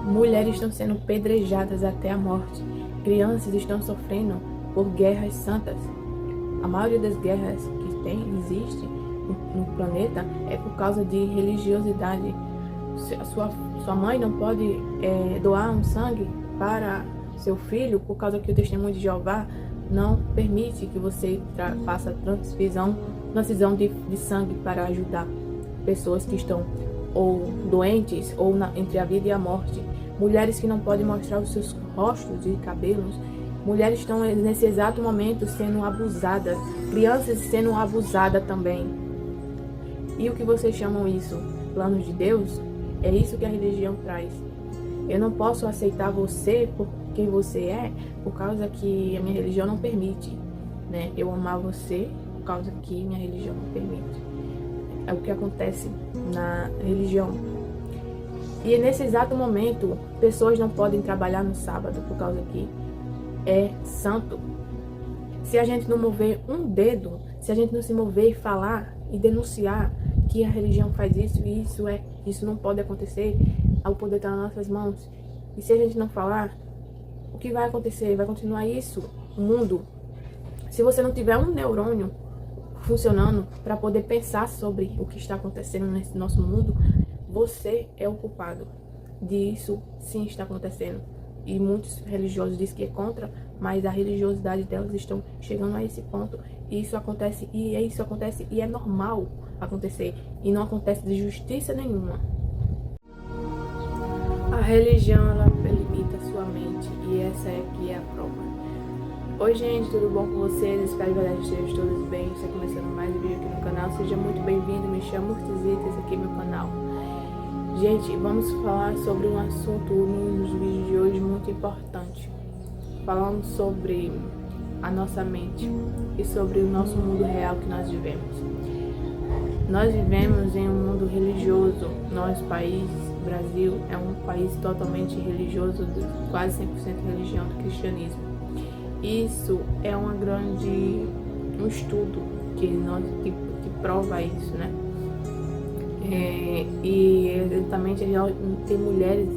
Mulheres estão sendo pedrejadas até a morte. Crianças estão sofrendo por guerras santas. A maioria das guerras que existe no planeta é por causa de religiosidade. Sua mãe não pode doar um sangue para seu filho por causa que o testemunho de Jeová não permite que você faça transfusão de sangue para ajudar pessoas que estão ou doentes ou entre a vida e a morte. Mulheres que não podem mostrar os seus rostos e cabelos. Mulheres estão nesse exato momento sendo abusadas. Crianças sendo abusadas também. E o que vocês chamam isso? Planos de Deus? É isso que a religião traz. Eu não posso aceitar você por quem você é por causa que a minha religião não permite, né? Eu amar você por causa que minha religião não permite. É o que acontece na religião. E nesse exato momento, pessoas não podem trabalhar no sábado por causa que é santo. Se a gente não mover um dedo, se a gente não se mover e falar e denunciar que a religião faz isso e isso não pode acontecer, o poder está nas nossas mãos. E se a gente não falar, o que vai acontecer? Vai continuar isso, o mundo. Se você não tiver um neurônio funcionando para poder pensar sobre o que está acontecendo nesse nosso mundo, você é o culpado disso sim está acontecendo. E muitos religiosos dizem que é contra, mas a religiosidade delas estão chegando a esse ponto. E isso acontece e é normal acontecer. E não acontece de justiça nenhuma. A religião, ela limita a sua mente. E essa aqui é a prova. Oi gente, tudo bom com vocês? Espero que vocês estejam todos bem. Está começando mais um vídeo aqui no canal. Seja muito bem-vindo, me chamo Murtizita, esse aqui é meu canal. Gente, vamos falar sobre um assunto nos vídeos de hoje muito importante. Falando sobre a nossa mente e sobre o nosso mundo real que nós vivemos. Nós vivemos em um mundo religioso. Nosso país, Brasil, é um país totalmente religioso, quase 100% religião do cristianismo. Isso é um estudo que prova isso, né? E exatamente tem mulheres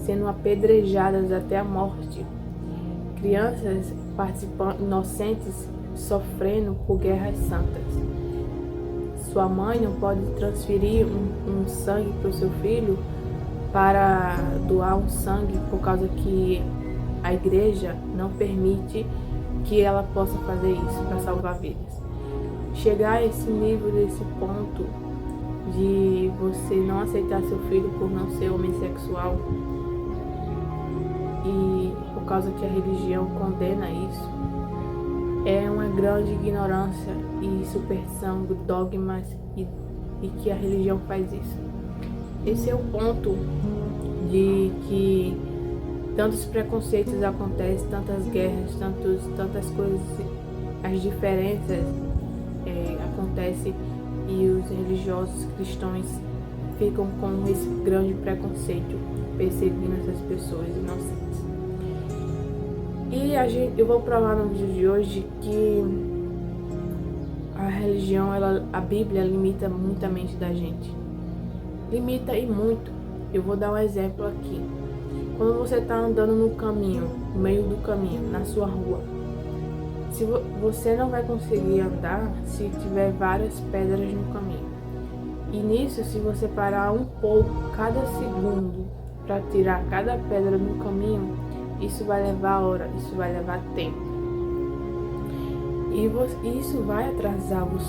sendo apedrejadas até a morte, crianças participando, inocentes sofrendo por guerras santas. Sua mãe não pode transferir um sangue para o seu filho para doar um sangue por causa que a igreja não permite que ela possa fazer isso para salvar vidas. Chegar a esse nível, desse ponto de você não aceitar seu filho por não ser homossexual e por causa que a religião condena isso, é uma grande ignorância e superstição de dogmas e que a religião faz isso. Esse é o ponto de que tantos preconceitos acontecem, tantas guerras, tantas coisas, as diferenças acontecem. E os religiosos cristãos ficam com esse grande preconceito, perseguindo essas pessoas inocentes. E eu vou provar no vídeo de hoje que a religião, a Bíblia limita muito a mente da gente. Limita e muito. Eu vou dar um exemplo aqui. Quando você está andando no caminho, no meio do caminho, na sua rua, você não vai conseguir andar se tiver várias pedras no caminho. E nisso, se você parar um pouco cada segundo para tirar cada pedra no caminho, isso vai levar hora, isso vai levar tempo. E isso vai atrasar o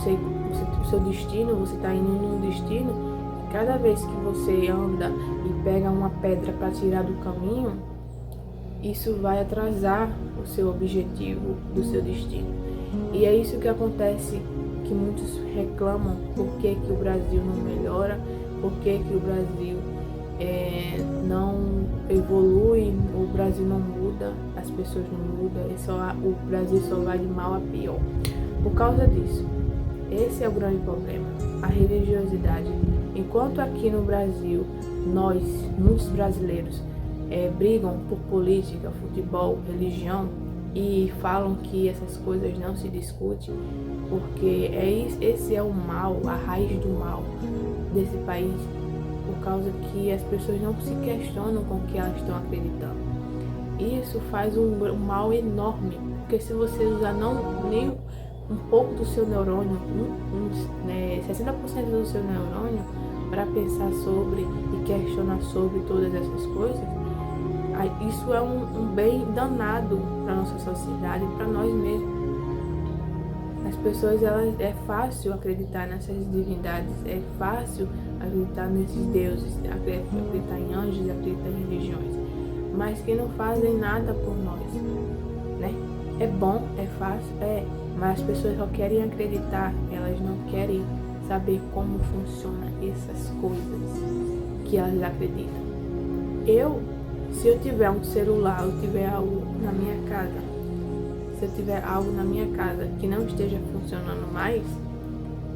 seu destino. Você está indo num destino. Cada vez que você anda e pega uma pedra para tirar do caminho, isso vai atrasar o seu objetivo do seu destino. E é isso que acontece, que muitos reclamam, por que o Brasil não melhora, por que o Brasil não evolui, o Brasil não muda, as pessoas não mudam, o Brasil só vai de mal a pior. Por causa disso, esse é o grande problema, a religiosidade. Enquanto aqui no Brasil, muitos brasileiros, brigam por política, futebol, religião e falam que essas coisas não se discutem, porque esse é o mal, a raiz do mal desse país, por causa que as pessoas não se questionam com o que elas estão acreditando. Isso faz um mal enorme, porque se você usar nem um pouco do seu neurônio, 60% do seu neurônio, para pensar sobre e questionar sobre todas essas coisas, isso é um bem danado para nossa sociedade e para nós mesmos. As pessoas, é fácil acreditar nessas divindades, é fácil acreditar nesses deuses, acreditar em anjos, acreditar em religiões, mas que não fazem nada por nós, né? É bom, é fácil, mas as pessoas só querem acreditar, elas não querem saber como funcionam essas coisas que elas acreditam. Se eu tiver um celular, eu tiver algo na minha casa, se eu tiver algo na minha casa que não esteja funcionando mais,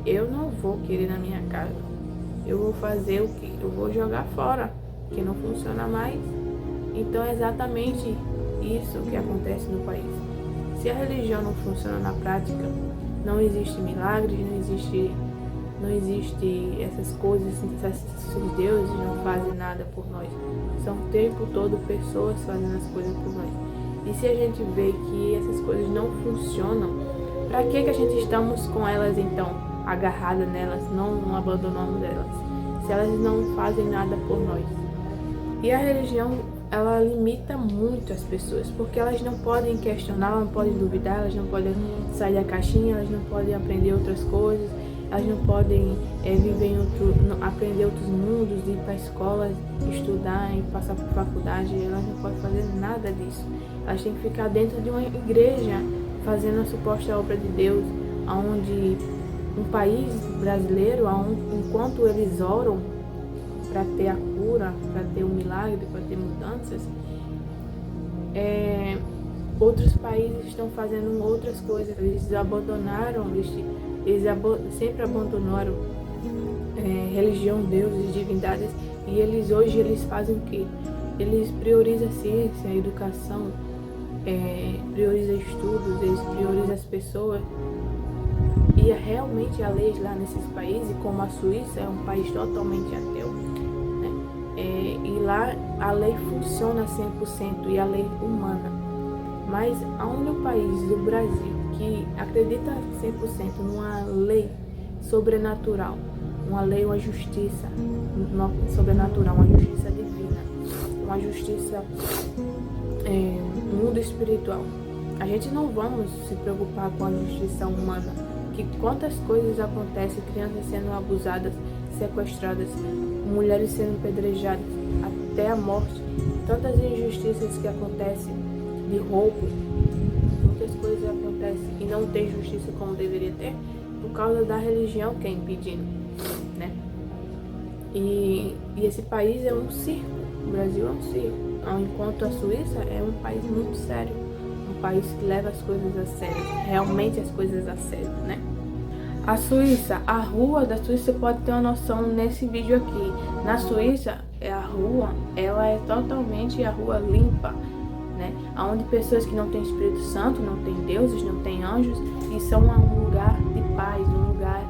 eu não vou querer na minha casa. Eu vou fazer o quê? Eu vou jogar fora, que não funciona mais. Então é exatamente isso que acontece no país. Se a religião não funciona na prática, não existe milagres, não existe essas coisas, esses deuses não fazem nada por nós. São o tempo todo pessoas fazendo as coisas por nós. E se a gente vê que essas coisas não funcionam, para que a gente estamos com elas então, agarradas nelas, não abandonamos elas, se elas não fazem nada por nós? E a religião, ela limita muito as pessoas, porque elas não podem questionar, elas não podem duvidar, elas não podem sair da caixinha, elas não podem aprender outras coisas, elas não podem aprender outros mundos, ir para a escola, estudar e passar por faculdade, elas não podem fazer nada disso. Elas têm que ficar dentro de uma igreja, fazendo a suposta obra de Deus, onde um país brasileiro, enquanto eles oram para ter a cura, para ter um milagre, para ter mudanças, outros países estão fazendo outras coisas. Eles abandonaram, sempre abandonaram religião, deuses, divindades, e hoje eles fazem o quê? Eles priorizam a ciência, a educação, priorizam estudos, eles priorizam as pessoas. E realmente a lei lá nesses países, como a Suíça, é um país totalmente ateu, né? E lá a lei funciona 100% e a lei humana. Mas aonde o país do Brasil que acredita 100% numa lei sobrenatural, uma justiça sobrenatural, uma justiça divina, uma justiça mundo espiritual, a gente não vamos se preocupar com a justiça humana, que quantas coisas acontecem, crianças sendo abusadas, sequestradas, mulheres sendo apedrejadas até a morte, tantas injustiças que acontecem, de roubo, muitas coisas acontecem e não tem justiça como deveria ter, por causa da religião que é impedindo, né? E esse país é um circo, o Brasil é um circo, enquanto a Suíça é um país muito sério, um país que leva as coisas a sério, realmente as coisas a sério, né? A Suíça, a rua da Suíça, você pode ter uma noção nesse vídeo aqui. Na Suíça, a rua, ela é totalmente a rua limpa, né? Onde pessoas que não têm Espírito Santo, não têm deuses, não têm anjos, e são um lugar de paz, um lugar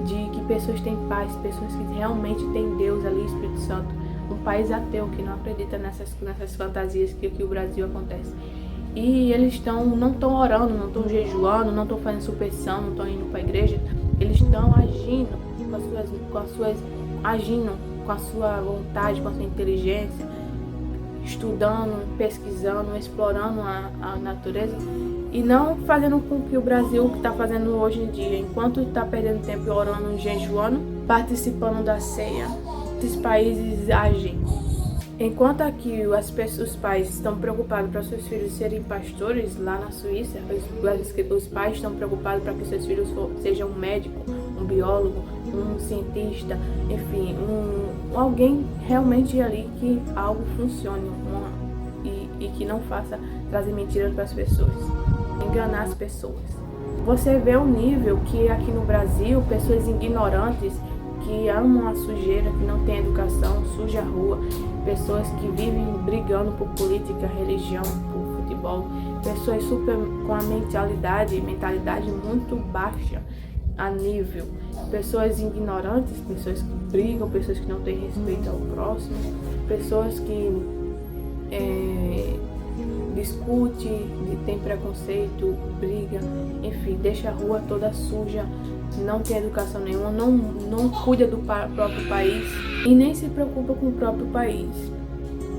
de que pessoas têm paz, pessoas que realmente têm Deus ali, Espírito Santo. Um país ateu que não acredita nessas fantasias que o Brasil acontece. E eles não estão orando, não estão jejuando, não estão fazendo superstição, não estão indo para a igreja. Eles estão agindo com a sua vontade, com a sua inteligência, estudando, pesquisando, explorando a natureza, e não fazendo com que o Brasil que está fazendo hoje em dia, enquanto está perdendo tempo orando, jejuando, participando da ceia. Esses países agem. Enquanto aqui os pais estão preocupados para seus filhos serem pastores, lá na Suíça, os pais estão preocupados para que seus filhos sejam um médico, um biólogo, um cientista, enfim, alguém realmente ali que algo funcione e que não faça trazer mentiras para as pessoas, enganar as pessoas. Você vê o nível que aqui no Brasil, pessoas ignorantes, que amam a sujeira, que não têm educação, suja a rua, pessoas que vivem brigando por política, religião, por futebol, pessoas super com a mentalidade muito baixa, a nível. Pessoas ignorantes, pessoas que brigam, pessoas que não têm respeito ao próximo, pessoas que discute, tem preconceito, briga, enfim, deixa a rua toda suja, não tem educação nenhuma, não cuida do próprio país e nem se preocupa com o próprio país.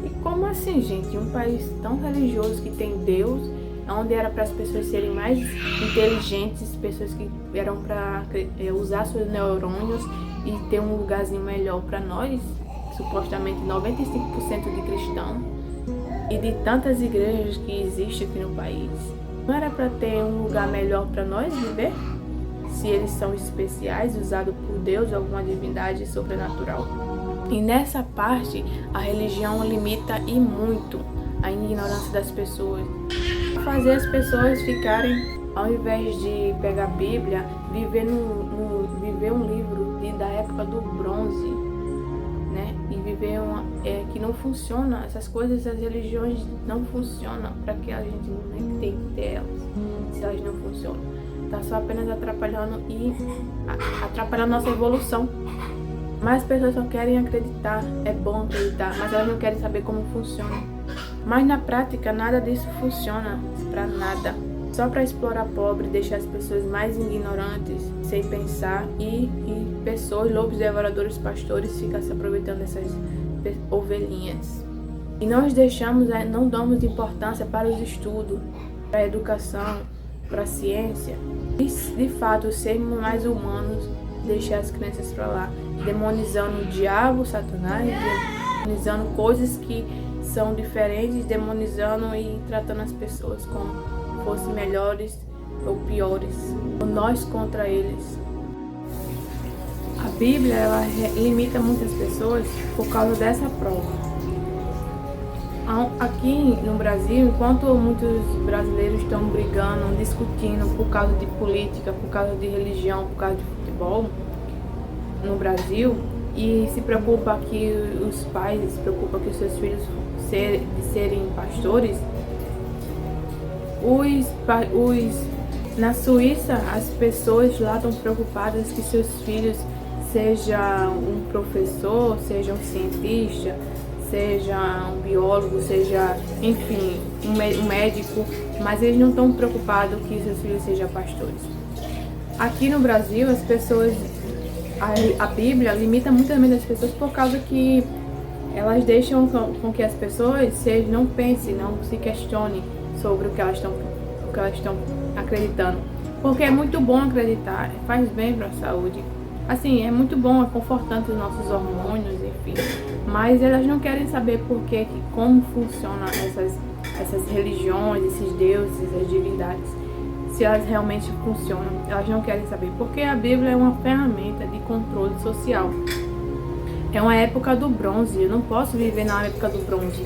E como assim, gente? Um país tão religioso que tem Deus, onde era para as pessoas serem mais inteligentes, pessoas que eram para usar seus neurônios e ter um lugarzinho melhor para nós, supostamente 95% de cristãos, e de tantas igrejas que existem aqui no país. Não era para ter um lugar melhor para nós viver? Se eles são especiais, usados por Deus, alguma divindade sobrenatural. E nessa parte, a religião limita e muito a ignorância das pessoas. Fazer as pessoas ficarem, ao invés de pegar a Bíblia, viver um livro da época do bronze, né? E viver que não funciona, essas coisas, as religiões não funcionam, para que a gente não tem que ter elas, se elas não funcionam. Tá só apenas atrapalhando nossa evolução. Mas as pessoas só querem acreditar, é bom acreditar, mas elas não querem saber como funciona. Mas na prática nada disso funciona, para nada. Só para explorar pobre, deixar as pessoas mais ignorantes, sem pensar, e pessoas, lobos devoradores, pastores, ficam se aproveitando dessas ovelhinhas. E nós não damos importância para os estudos, para a educação, para a ciência. E, de fato, sermos mais humanos, deixar as crianças para lá, demonizando o diabo, Satanás, demonizando coisas que são diferentes, demonizando e tratando as pessoas como fossem melhores ou piores, ou nós contra eles. A Bíblia, ela limita muitas pessoas por causa dessa prova. Aqui no Brasil, enquanto muitos brasileiros estão brigando, discutindo por causa de política, por causa de religião, por causa de futebol no Brasil, e se preocupa que os pais se preocupam que os seus filhos serem pastores, na Suíça, as pessoas lá estão preocupadas que seus filhos sejam um professor, seja um cientista, seja um biólogo, seja, enfim, um médico, mas eles não estão preocupados que seus filhos sejam pastores. Aqui no Brasil, as pessoas, a Bíblia limita muito também das pessoas por causa que elas deixam com que as pessoas não pensem, não se questionem sobre o que elas estão acreditando. Porque é muito bom acreditar, faz bem para a saúde. Assim, é muito bom, é confortante os nossos hormônios, enfim. Mas elas não querem saber como funcionam essas religiões, esses deuses, essas divindades. Se elas realmente funcionam, elas não querem saber. Porque a Bíblia é uma ferramenta de controle social. É uma época do bronze, eu não posso viver na época do bronze.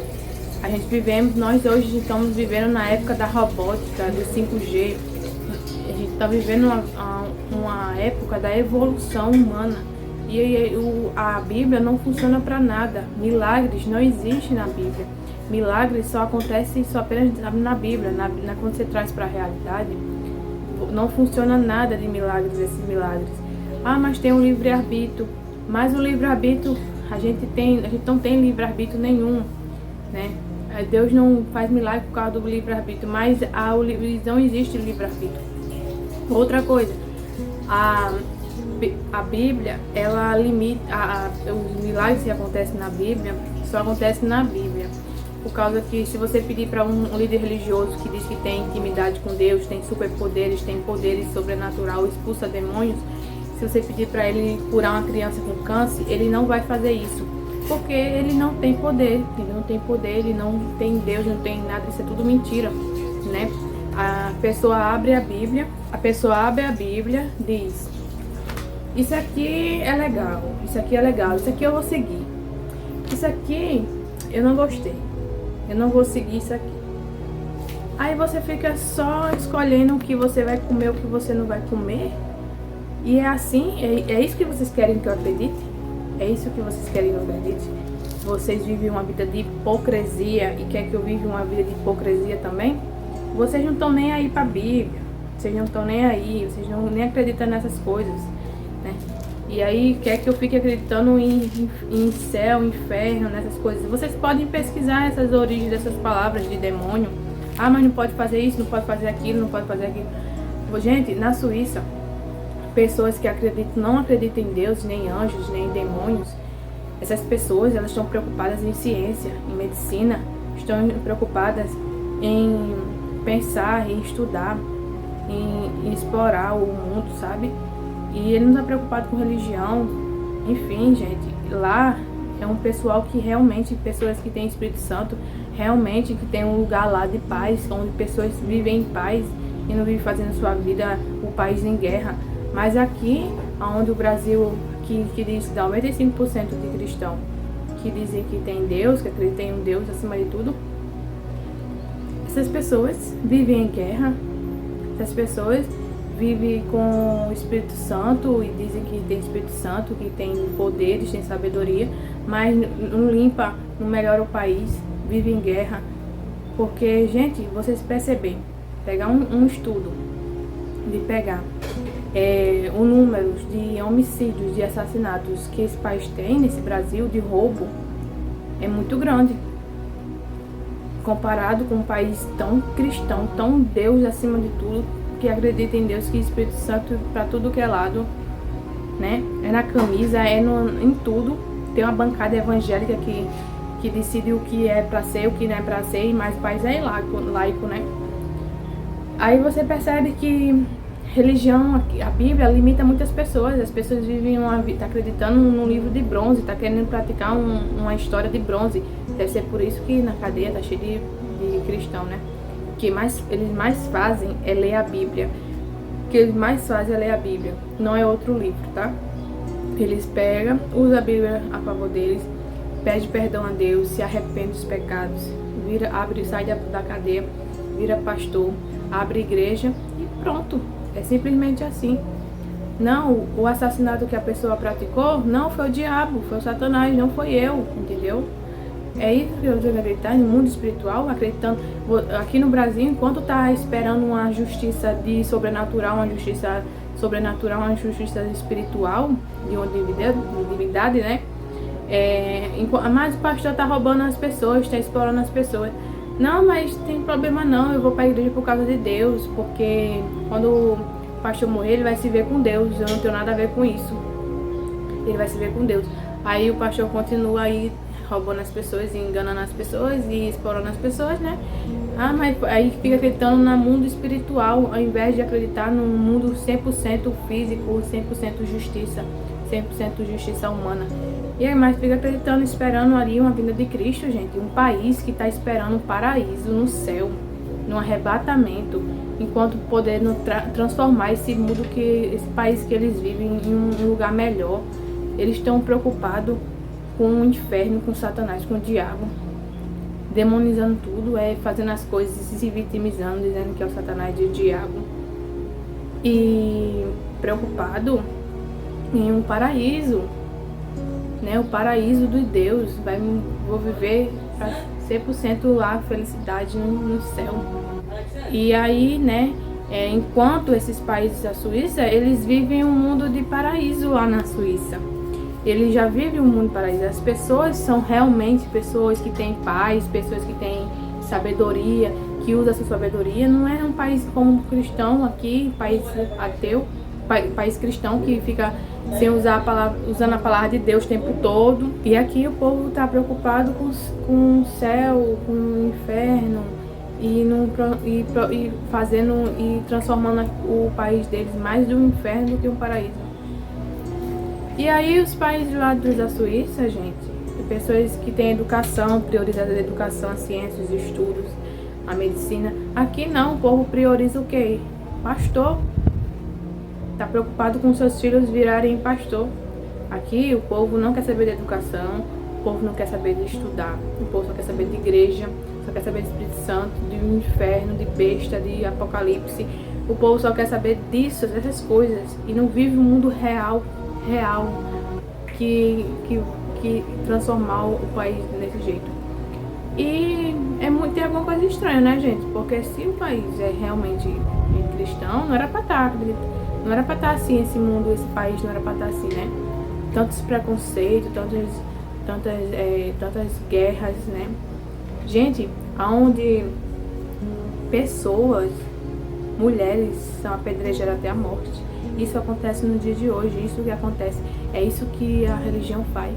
Nós hoje estamos vivendo na época da robótica, do 5G. A gente está vivendo uma época da evolução humana. E a Bíblia não funciona para nada. Milagres não existem na Bíblia. Milagres só acontecem apenas na Bíblia. Quando você traz para a realidade, não funciona nada de milagres, esses milagres. Mas tem um livre-arbítrio. Mas o livre-arbítrio, a gente não tem livre-arbítrio nenhum, né? Deus não faz milagre por causa do livre-arbítrio, mas não existe livre-arbítrio. Outra coisa, a Bíblia, ela limita, os milagres que acontecem na Bíblia, só acontecem na Bíblia. Por causa que se você pedir para um líder religioso que diz que tem intimidade com Deus, tem superpoderes, tem poderes sobrenatural, expulsa demônios, se você pedir para ele curar uma criança com câncer, ele não vai fazer isso. Porque ele não tem poder, ele não tem Deus, não tem nada, isso é tudo mentira, né? A pessoa abre a Bíblia, diz: isso aqui é legal, isso aqui eu vou seguir. Isso aqui eu não gostei, eu não vou seguir isso aqui. Aí você fica só escolhendo o que você vai comer, o que você não vai comer. E é assim, é isso que vocês querem que eu acredite? É isso que vocês querem que eu acredite? Vocês vivem uma vida de hipocrisia e quer que eu viva uma vida de hipocrisia também? Vocês não estão nem aí para a Bíblia. vocês não estão nem aí, vocês não nem acreditam nessas coisas, né? E aí quer que eu fique acreditando em céu, inferno, nessas coisas. Vocês podem pesquisar essas origens dessas palavras de demônio. Ah, mas não pode fazer isso, não pode fazer aquilo, não pode fazer aquilo. Gente, na Suíça, pessoas que não acreditam em Deus, nem anjos, nem demônios, essas pessoas, elas estão preocupadas em ciência, em medicina, estão preocupadas em pensar, em estudar, em explorar o mundo, sabe? E ele não está preocupado com religião. Enfim, gente, lá é um pessoal que realmente, pessoas que têm Espírito Santo, realmente que tem um lugar lá de paz, onde pessoas vivem em paz e não vivem fazendo sua vida, o país em guerra. Mas aqui, onde o Brasil, que diz que dá 95% de cristão, que dizem que tem Deus, que acreditam em um Deus acima de tudo, essas pessoas vivem em guerra, essas pessoas vivem com o Espírito Santo e dizem que tem Espírito Santo, que tem poderes, tem sabedoria, mas não limpa, não melhora o país, vive em guerra. Porque, gente, vocês percebem, pegar um estudo, de pegar o número de homicídios, de assassinatos que esse país tem, nesse Brasil, de roubo, é muito grande. Comparado com um país tão cristão, tão Deus acima de tudo, que acredita em Deus, que Espírito Santo para tudo que é lado, né? É na camisa, em tudo. Tem uma bancada evangélica que decide o que é para ser, o que não é para ser, mas o país é laico, né? Aí você percebe que religião, a Bíblia limita muitas pessoas. As pessoas vivem tá acreditando num livro de bronze, tá querendo praticar uma história de bronze. Deve ser por isso que na cadeia tá cheio de cristão, né? O que eles mais fazem é ler a Bíblia. O que eles mais fazem é ler a Bíblia. Não é outro livro, tá? Eles pegam, usam a Bíblia a favor deles, pede perdão a Deus, se arrepende dos pecados, sai da cadeia, vira pastor, abre igreja e pronto. É simplesmente assim. Não, o assassinato que a pessoa praticou não foi o diabo, foi o Satanás, não foi eu, entendeu? É isso que eu devo acreditar no mundo espiritual, acreditando. Aqui no Brasil, enquanto tá esperando uma justiça de sobrenatural, uma justiça sobrenatural, uma justiça espiritual, de uma divindade, né? Mas o pastor tá roubando as pessoas, tá explorando as pessoas. Não, mas tem problema não, eu vou pra igreja por causa de Deus, porque quando o pastor morrer, ele vai se ver com Deus, eu não tenho nada a ver com isso. Ele vai se ver com Deus. Aí o pastor continua aí roubando as pessoas, enganando as pessoas e explorando as pessoas, né? Ah, mas aí fica acreditando no mundo espiritual, ao invés de acreditar num mundo 100% físico, 100% justiça, 100% justiça humana. E aí, mas fica acreditando, esperando ali uma vinda de Cristo, gente. Um país que está esperando um paraíso no céu, no arrebatamento, enquanto podendo transformar esse mundo, esse país que eles vivem, em um lugar melhor. Eles estão preocupados com o inferno, com Satanás, com o diabo, demonizando tudo, fazendo as coisas, se vitimizando, dizendo que é o Satanás e o diabo. E preocupado em um paraíso, né? O paraíso de Deus, vou viver para 100% lá, felicidade no céu. E aí, né, enquanto esses países da Suíça, eles vivem um mundo de paraíso lá na Suíça. Eles já vivem um mundo de paraíso. As pessoas são realmente pessoas que têm paz, pessoas que têm sabedoria, que usam a sua sabedoria. Não é um país como cristão aqui, país ateu, país cristão que fica sem usando a palavra de Deus o tempo todo. E aqui o povo está preocupado com o céu, com o inferno e transformando o país deles mais de um inferno do que um paraíso. E aí os países lá da Suíça, gente, pessoas que têm educação, prioridade da educação, a ciência, os estudos, a medicina. Aqui não, o povo prioriza o quê? Pastor. Está preocupado com seus filhos virarem pastor. Aqui o povo não quer saber de educação, o povo não quer saber de estudar, o povo só quer saber de igreja, só quer saber de Espírito Santo, de inferno, de besta, de apocalipse. O povo só quer saber disso, dessas coisas, e não vive um mundo real, que transformar o país desse jeito. E tem alguma coisa estranha, né, gente? Porque se o país é realmente cristão, não era pra estar assim, esse mundo, esse país não era pra estar assim, né? Tantos preconceitos, tantas guerras, né? Gente, aonde pessoas, mulheres são apedrejadas até a morte. Isso acontece no dia de hoje, isso que acontece. É isso que a religião faz.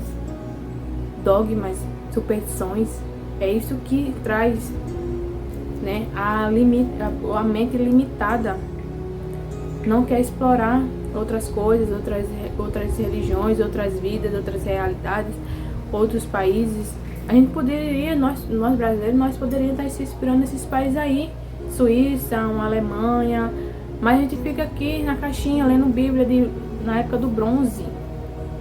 Dogmas, superstições, é isso que traz, né, a mente limitada. Não quer explorar outras coisas, outras religiões, outras vidas, outras realidades, outros países. A gente poderia, nós brasileiros, nós poderíamos estar se inspirando nesses países aí, Suíça, uma Alemanha, mas a gente fica aqui na caixinha lendo Bíblia na época do bronze.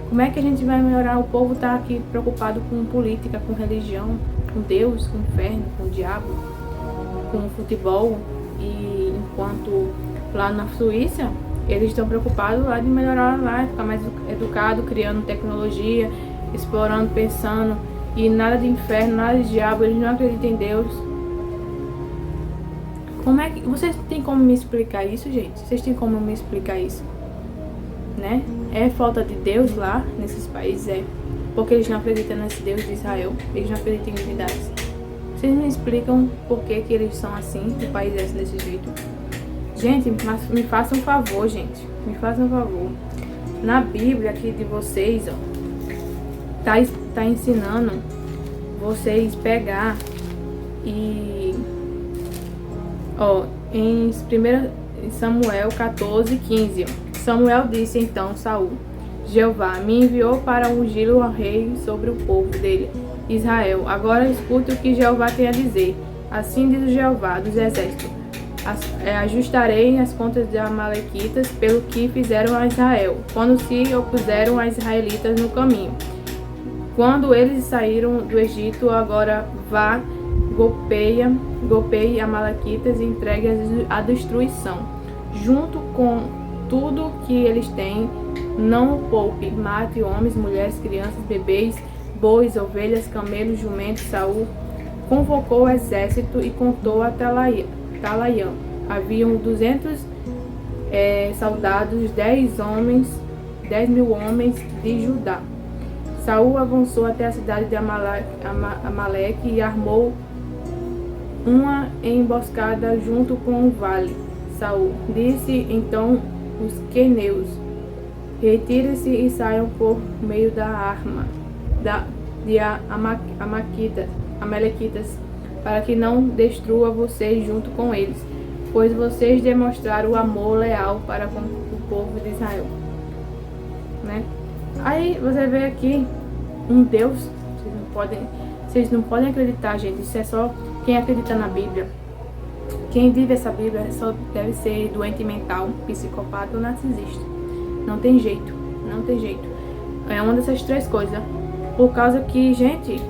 Como é que a gente vai melhorar? O povo está aqui preocupado com política, com religião, com Deus, com o inferno, com o diabo, com o futebol, e enquanto lá na Suíça eles estão preocupados lá de melhorar lá, ficar mais educado, criando tecnologia, explorando, pensando, e nada de inferno, nada de diabo, eles não acreditam em Deus. Como é que vocês têm como me explicar isso, gente? Vocês têm como me explicar isso, né? É falta de Deus lá nesses países, é porque eles não acreditam nesse Deus de Israel, eles não acreditam em divindades. Vocês me explicam por que eles são assim, o país é desse jeito? Gente, me façam um favor, gente. Me façam um favor. Na Bíblia aqui de vocês, ó, tá ensinando vocês pegar e, ó, em 1 Samuel 14:15, ó, Samuel disse então Saul: Jeová me enviou para ungí-lo ao rei sobre o povo dele, Israel. Agora escute o que Jeová tem a dizer. Assim diz o Jeová dos exércitos: ajustarei as contas de amalequitas pelo que fizeram a Israel, quando se opuseram a israelitas no caminho. Quando eles saíram do Egito, agora vá, golpeie amalequitas e entregue a destruição, junto com tudo que eles têm. Não o poupe, mate homens, mulheres, crianças, bebês, bois, ovelhas, camelos, jumentos. Saul convocou o exército e contou a Talaiã. Haviam 200 soldados, 10.000 homens de Judá. Saul avançou até a cidade de Amaleque e armou uma emboscada junto com o vale. Saul disse então os queneus: retirem-se e saiam por meio da arma de amalequitas, para que não destrua vocês junto com eles, pois vocês demonstraram o amor leal para com o povo de Israel, né? Aí você vê aqui um Deus, vocês não podem acreditar, gente. Isso é só quem acredita na Bíblia. Quem vive essa Bíblia só deve ser doente mental, psicopata ou narcisista. Não tem jeito, não tem jeito. É uma dessas três coisas. Por causa que, gente,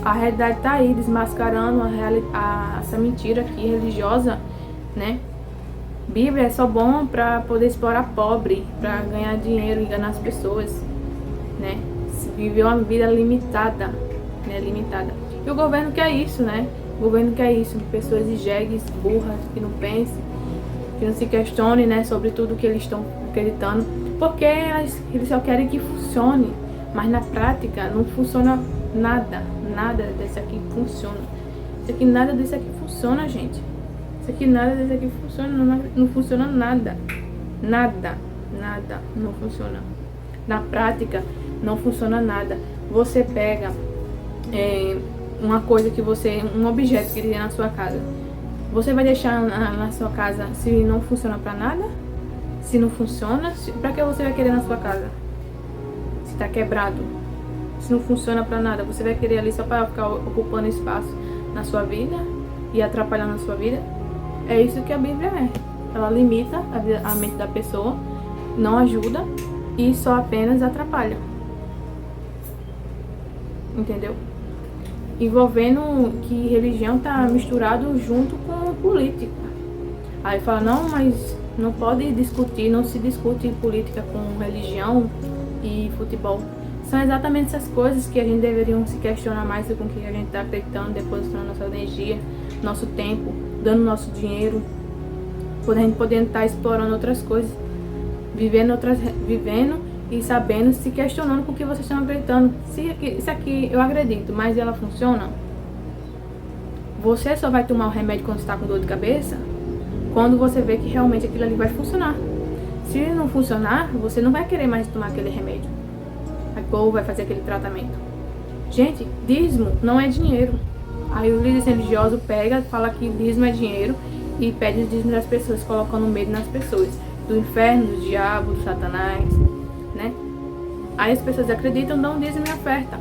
a realidade tá aí, desmascarando essa mentira aqui religiosa, né? Bíblia é só bom pra poder explorar pobre, pra ganhar dinheiro, enganar as pessoas, né? Viver uma vida limitada, né? Limitada. E o governo quer isso, né? O governo quer isso, pessoas enjegues, burras, que não pensem, que não se questionem, né, sobre tudo que eles estão acreditando, porque eles só querem que funcione, mas na prática não funciona nada desse aqui funciona. Isso aqui, nada desse aqui funciona, gente. Isso aqui, nada desse aqui funciona, não funciona nada, não funciona. Na prática, não funciona nada. Você pega uma coisa que um objeto que tem na sua casa, você vai deixar na sua casa se não funciona pra nada? Se não funciona, pra que você vai querer na sua casa? Se tá quebrado, se não funciona pra nada, você vai querer ali só para ficar ocupando espaço na sua vida e atrapalhando a sua vida? É isso que a Bíblia é. Ela limita a mente da pessoa, não ajuda e só apenas atrapalha. Entendeu? Envolvendo que religião tá misturado junto com política. Aí fala, não, mas não pode discutir, não se discute política com religião e futebol. São exatamente essas coisas que a gente deveria se questionar mais com o que a gente está acreditando, depositando nossa energia, nosso tempo, dando nosso dinheiro, por a gente podendo estar explorando outras coisas, vivendo e sabendo, se questionando com o que vocês estão acreditando. Se isso aqui eu acredito, mas ela funciona? Você só vai tomar o remédio quando está com dor de cabeça, quando você vê que realmente aquilo ali vai funcionar. Se não funcionar, você não vai querer mais tomar aquele remédio ou vai fazer aquele tratamento. Gente, dízimo não é dinheiro. Aí o líder religioso pega, fala que dízimo é dinheiro e pede o dízimo das pessoas, colocando medo nas pessoas, do inferno, do diabo, do satanás, né? Aí as pessoas acreditam, dão dízimo e oferta.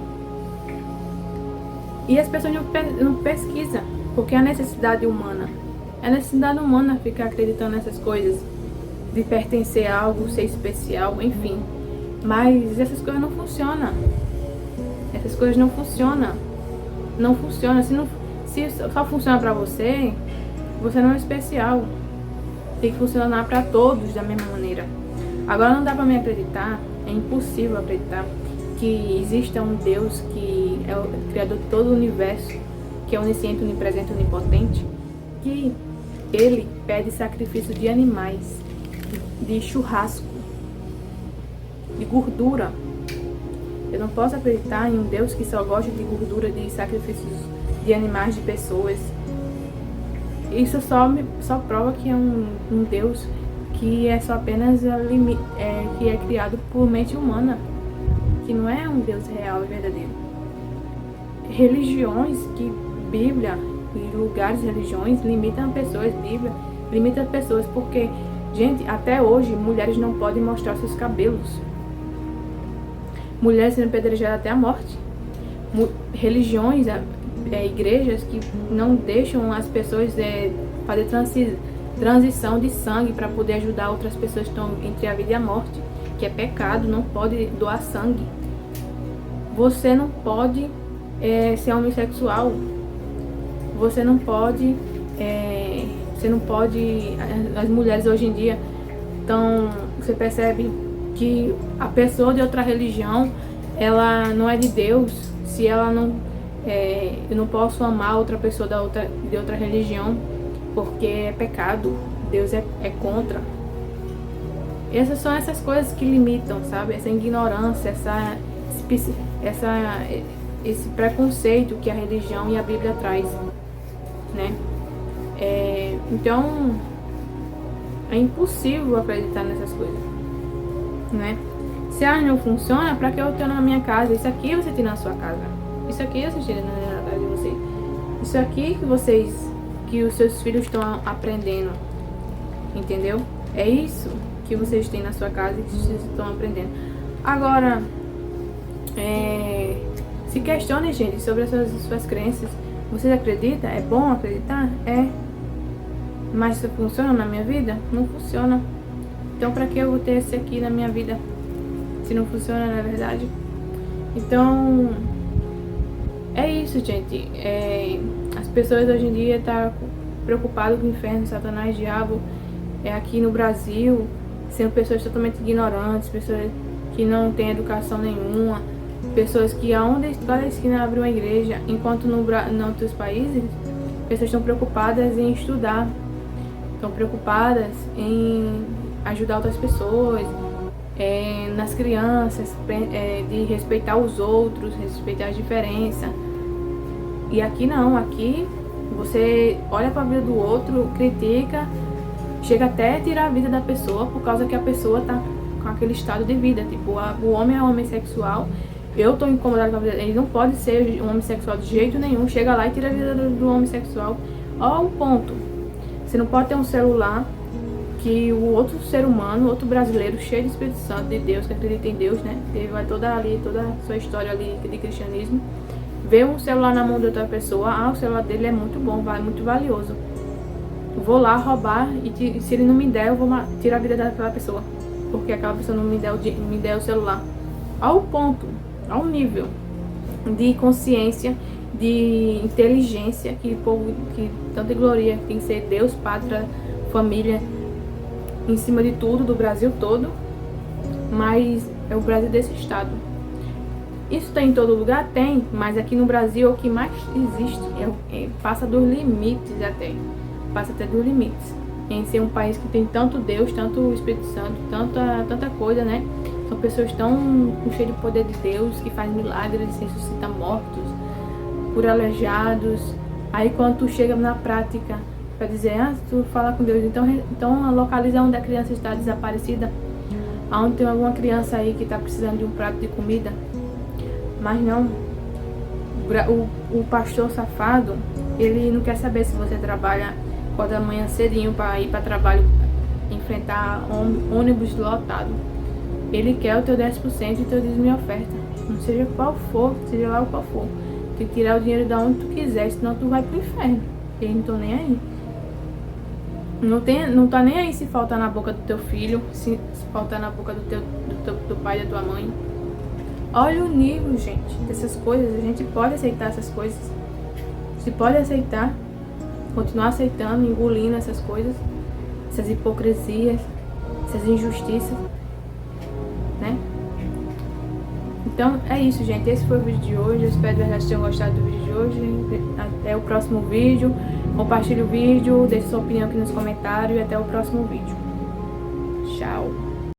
E as pessoas não pesquisam, porque é a necessidade humana. É a necessidade humana ficar acreditando nessas coisas, de pertencer a algo, ser especial, enfim. Mas essas coisas não funcionam. Essas coisas não funcionam. Não funciona. Se só funciona pra você, você não é especial. Tem que funcionar pra todos da mesma maneira. Agora não dá pra me acreditar, é impossível acreditar que exista um Deus que é o criador de todo o universo, que é onisciente, onipresente, onipotente, que ele pede sacrifício de animais, de churrasco, de gordura. Eu não posso acreditar em um Deus que só gosta de gordura, de sacrifícios de animais, de pessoas. Isso só prova que é um Deus que é só apenas que é criado por mente humana, que não é um Deus real e verdadeiro. Religiões, que Bíblia e lugares, religiões limitam pessoas, Bíblia limita pessoas, porque, gente, até hoje mulheres não podem mostrar seus cabelos. Mulheres sendo apedrejadas até a morte. Religiões, igrejas que não deixam as pessoas fazer transição de sangue para poder ajudar outras pessoas que estão entre a vida e a morte, que é pecado, não pode doar sangue. Você não pode ser homossexual. Você não pode, as mulheres hoje em dia você percebe que a pessoa de outra religião, ela não é de Deus, se ela não, eu não posso amar outra pessoa de outra religião, porque é pecado, Deus é contra. Essas são essas coisas que limitam, sabe? Essa ignorância, esse preconceito que a religião e a Bíblia traz, né? Então, é impossível acreditar nessas coisas, né? Se não funciona, pra que eu tenho na minha casa? Isso aqui você tem na sua casa. Isso aqui você tira na casa de vocês. Isso aqui que os seus filhos estão aprendendo, entendeu? É isso que vocês têm na sua casa e que vocês estão aprendendo. Agora, se questionem, gente, sobre as suas crenças. Vocês acreditam? É bom acreditar? É. Mas isso funciona na minha vida? Não funciona. Então, pra que eu vou ter esse aqui na minha vida, se não funciona, na verdade? Então, é isso, gente. As pessoas hoje em dia estão preocupadas com o inferno, Satanás, diabo. Aqui no Brasil, sendo pessoas totalmente ignorantes, pessoas que não têm educação nenhuma, pessoas que aonde cada esquina abre uma igreja, enquanto em outros países, pessoas estão preocupadas em estudar, estão preocupadas em ajudar outras pessoas, nas crianças, de respeitar os outros, respeitar as diferenças. E aqui não, aqui você olha para a vida do outro, critica, chega até a tirar a vida da pessoa por causa que a pessoa tá com aquele estado de vida. Tipo, o homem é homossexual, eu tô incomodado com a vida, ele não pode ser um homossexual de jeito nenhum, chega lá e tira a vida do homossexual. Ó o ponto. Você não pode ter um celular que o outro ser humano, outro brasileiro cheio de Espírito Santo, de Deus, que acredita em Deus, né? Teve toda a sua história ali de cristianismo. Vê um celular na mão de outra pessoa, o celular dele é muito bom, muito valioso. Vou lá roubar e se ele não me der, eu vou tirar a vida daquela pessoa, porque aquela pessoa não me der o celular. Ao ponto, ao nível de consciência, de inteligência que o povo, que tanta glória tem que ser Deus, pátria, família, em cima de tudo, do Brasil todo, mas é o Brasil desse estado. Isso tem em todo lugar? Tem, mas aqui no Brasil o que mais existe passa dos limites até. Passa até dos limites. Em ser um país que tem tanto Deus, tanto o Espírito Santo, tanta coisa, né? São pessoas tão cheias de poder de Deus, que fazem milagres, ressuscitam mortos, cura aleijados. Aí quando tu chega na prática para dizer, tu fala com Deus, então localiza onde a criança está desaparecida, onde tem alguma criança aí que está precisando de um prato de comida. Mas não, o pastor safado, ele não quer saber se você trabalha da manhã cedinho para ir para trabalho, enfrentar ônibus lotado. Ele quer o teu 10% e o teu dízimo e oferta. Não seja qual for, seja lá o qual for. Tem que tirar o dinheiro da onde tu quiser, senão tu vai pro inferno. Eles não estão nem aí. Não tá nem aí se faltar na boca do teu filho, se faltar na boca do pai e da tua mãe. Olha o nível, gente, dessas coisas. A gente pode aceitar essas coisas. Se pode aceitar, continuar aceitando, engolindo essas coisas, essas hipocrisias, essas injustiças, né? Então é isso, gente. Esse foi o vídeo de hoje. Eu espero de verdade que tenham gostado do vídeo de hoje. Até o próximo vídeo. Compartilhe o vídeo, deixe sua opinião aqui nos comentários e até o próximo vídeo. Tchau.